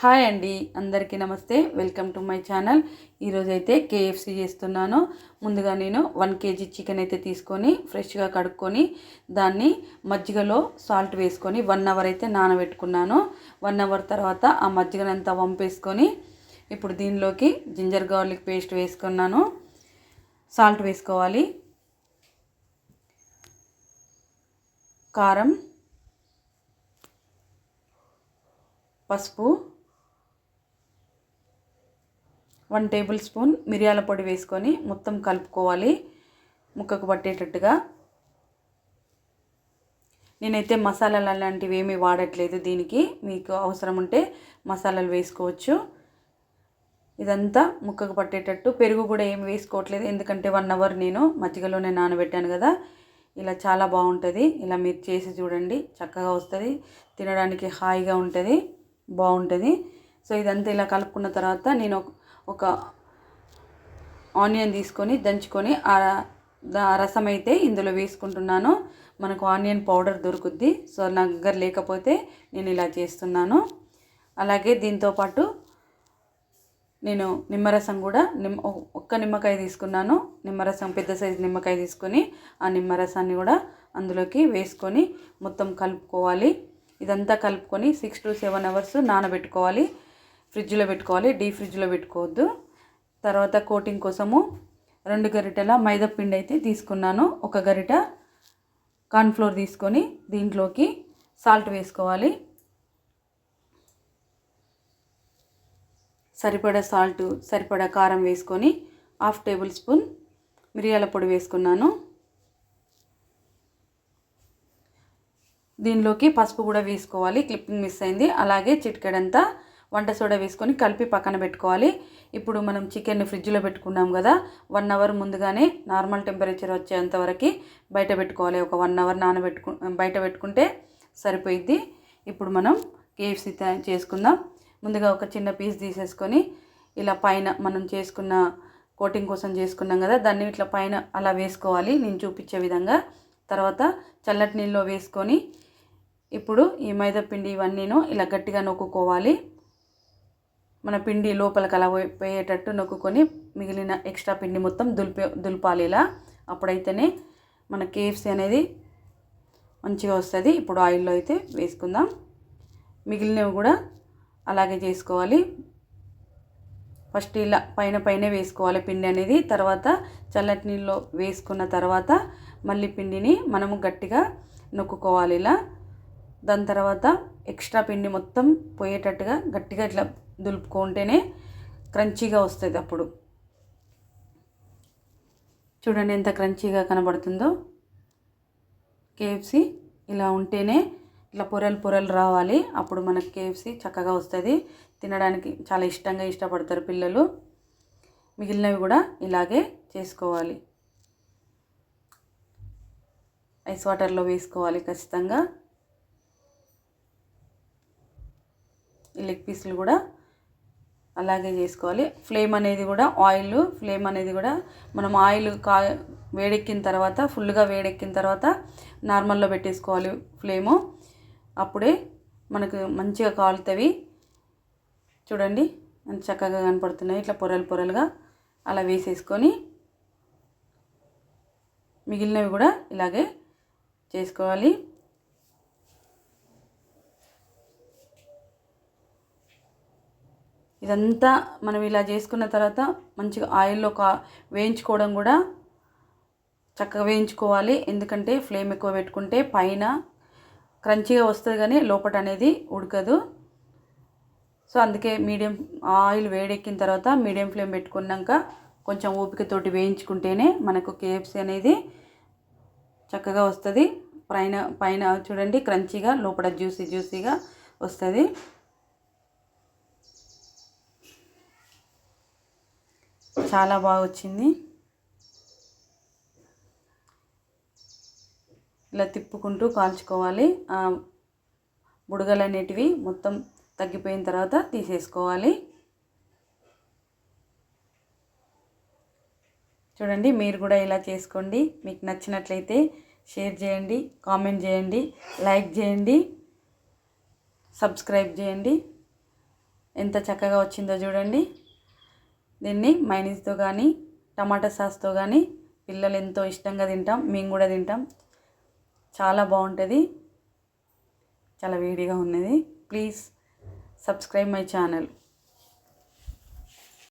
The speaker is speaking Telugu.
హాయ్ అండి, అందరికీ నమస్తే. Welcome to my channel. ఈరోజు అయితే కేఎఫ్సి చేస్తున్నాను. ముందుగా నేను 1 kg చికెన్ అయితే తీసుకొని ఫ్రెష్గా కడుక్కొని దాన్ని మజ్జిగలో సాల్ట్ వేసుకొని 1 అవర్ అయితే నానబెట్టుకున్నాను. 1 అవర్ తర్వాత ఆ మజ్జిగనంతా వంపేసుకొని ఇప్పుడు దీనిలోకి జింజర్ గార్లిక్ పేస్ట్ వేసుకున్నాను. సాల్ట్ వేసుకోవాలి, కారం, పసుపు, 1 టేబుల్ స్పూన్ మిరియాల పొడి వేసుకొని మొత్తం కలుపుకోవాలి ముక్కకు పట్టేటట్టుగా. నేనైతే మసాలాలు అలాంటివి ఏమీ వాడట్లేదు దీనికి. మీకు అవసరం ఉంటే మసాలాలు వేసుకోవచ్చు. ఇదంతా ముక్కకు పట్టేటట్టు. పెరుగు కూడా ఏమి వేసుకోవట్లేదు, ఎందుకంటే 1 అవర్ నేను మజ్జిగలోనే నానబెట్టాను కదా. ఇలా చాలా బాగుంటుంది. ఇలా మీరు చేసి చూడండి, చక్కగా వస్తుంది, తినడానికి హాయిగా ఉంటుంది, బాగుంటుంది. సో ఇదంతా ఇలా కలుపుకున్న తర్వాత నేను ఒక ఆనియన్ తీసుకొని దంచుకొని ఆ రసం అయితే ఇందులో వేసుకుంటున్నాను. మనకు ఆనియన్ పౌడర్ దొరుకుద్ది. సో నా దగ్గర లేకపోతే నేను ఇలా చేస్తున్నాను. అలాగే దీంతోపాటు నేను నిమ్మరసం కూడా ఒక్క నిమ్మకాయ తీసుకున్నాను. నిమ్మరసం పెద్ద సైజు నిమ్మకాయ తీసుకొని ఆ నిమ్మరసాన్ని కూడా అందులోకి వేసుకొని మొత్తం కలుపుకోవాలి. ఇదంతా కలుపుకొని 6 to 7 అవర్స్ నానబెట్టుకోవాలి. ఫ్రిడ్జ్లో పెట్టుకోవాలి, డీప్ ఫ్రిడ్జ్లో పెట్టుకోవద్దు. తర్వాత కోటింగ్ కోసము 2 గరిటెల మైదా పిండి అయితే తీసుకున్నాను. 1 గరిట కార్న్ఫ్లోర్ తీసుకొని దీంట్లోకి సాల్ట్ వేసుకోవాలి. సరిపడా సాల్ట్, సరిపడా కారం వేసుకొని 1/2 టేబుల్ స్పూన్ మిరియాల పొడి వేసుకున్నాను. దీనిలోకి పసుపు కూడా వేసుకోవాలి, క్లిప్పింగ్ మిస్ అయింది. అలాగే చిటికెడంతా వంట సోడా వేసుకొని కలిపి పక్కన పెట్టుకోవాలి. ఇప్పుడు మనం చికెన్ ఫ్రిడ్జ్లో పెట్టుకున్నాం కదా, 1 అవర్ ముందుగానే నార్మల్ టెంపరేచర్ వచ్చేంత వరకు బయట పెట్టుకోవాలి. ఒక 1 అవర్ బయట పెట్టుకుంటే సరిపోయిద్ది. ఇప్పుడు మనం కేఎఫ్సి చేసుకుందాం. ముందుగా ఒక చిన్న పీస్ తీసేసుకొని ఇలా పైన మనం చేసుకున్న కోటింగ్ కోసం చేసుకున్నాం కదా, దాన్ని ఇట్లా పైన అలా వేసుకోవాలి నేను చూపించే విధంగా. తర్వాత చల్లటి నీళ్ళలో వేసుకొని ఇప్పుడు ఈ మైదా పిండి ఇవన్నీను ఇలా గట్టిగా నొక్కుకోవాలి. మన పిండి లోపలికి అలా పోయేటట్టు నొక్కుకొని మిగిలిన ఎక్స్ట్రా పిండి మొత్తం దులపాలి ఇలా. అప్పుడైతేనే మన కేఎఫ్సి అనేది మంచిగా వస్తుంది. ఇప్పుడు ఆయిల్లో అయితే వేసుకుందాం. మిగిలినవి కూడా అలాగే చేసుకోవాలి. ఫస్ట్ ఇలా పైన వేసుకోవాలి పిండి అనేది. తర్వాత చల్లటి నీళ్ళలో వేసుకున్న తర్వాత మళ్ళీ పిండిని మనము గట్టిగా నొక్కుకోవాలి ఇలా. దాని తర్వాత ఎక్స్ట్రా పిండి మొత్తం పోయేటట్టుగా గట్టిగా ఇట్లా దులుపుకుంటేనే క్రంచీగా వస్తుంది. అప్పుడు చూడండి ఎంత క్రంచీగా కనబడుతుందో. కేఎఫ్సి ఇలా ఉంటేనే ఇట్లా పొరలు రావాలి. అప్పుడు మనకి కేఎఫ్సి చక్కగా వస్తుంది. తినడానికి చాలా ఇష్టపడతారు పిల్లలు. మిగిలినవి కూడా ఇలాగే చేసుకోవాలి. ఐస్ వాటర్లో వేసుకోవాలి ఖచ్చితంగా. ఈ లెగ్ పీసులు కూడా అలాగే చేసుకోవాలి. ఫ్లేమ్ అనేది కూడా మనం ఆయిల్ వేడెక్కిన తర్వాత, ఫుల్గా వేడెక్కిన తర్వాత నార్మల్లో పెట్టేసుకోవాలి ఫ్లేము. అప్పుడే మనకు మంచిగా కాలుతవి. చూడండి ఎంత చక్కగా కనపడుతున్నాయి. ఇట్లా పొరలుగా అలా వేసేసుకొని మిగిలినవి కూడా ఇలాగే చేసుకోవాలి. ఇదంతా మనం ఇలా చేసుకున్న తర్వాత మంచిగా ఆయిల్లో వేయించుకోవడం కూడా చక్కగా వేయించుకోవాలి. ఎందుకంటే ఫ్లేమ్ ఎక్కువ పెట్టుకుంటే పైన క్రంచీగా వస్తుంది కానీ లోపట అనేది ఉడకదు. సో అందుకే ఆయిల్ వేడెక్కిన తర్వాత మీడియం ఫ్లేమ్ పెట్టుకున్నాక కొంచెం ఓపికతోటి వేయించుకుంటేనే మనకు కేఎఫ్సి అనేది చక్కగా వస్తుంది. పైన చూడండి క్రంచీగా, లోపల జ్యూసీగా వస్తుంది. చాలా బాగా వచ్చింది. ఇలా తిప్పుకుంటూ కాల్చుకోవాలి. బుడగలు అనేటివి మొత్తం తగ్గిపోయిన తర్వాత తీసేసుకోవాలి. చూడండి మీరు కూడా ఇలా చేసుకోండి. మీకు నచ్చినట్లయితే షేర్ చేయండి, కామెంట్ చేయండి, లైక్ చేయండి, సబ్స్క్రైబ్ చేయండి. ఎంత చక్కగా వచ్చిందో చూడండి. దీన్ని మైనీస్తో కానీ టమాటా సాస్తో కానీ పిల్లలు ఎంతో ఇష్టంగా తింటాం, మేము కూడా తింటాం. చాలా బాగుంటుంది. చాలా వేడిగా ఉన్నది. Please subscribe my channel.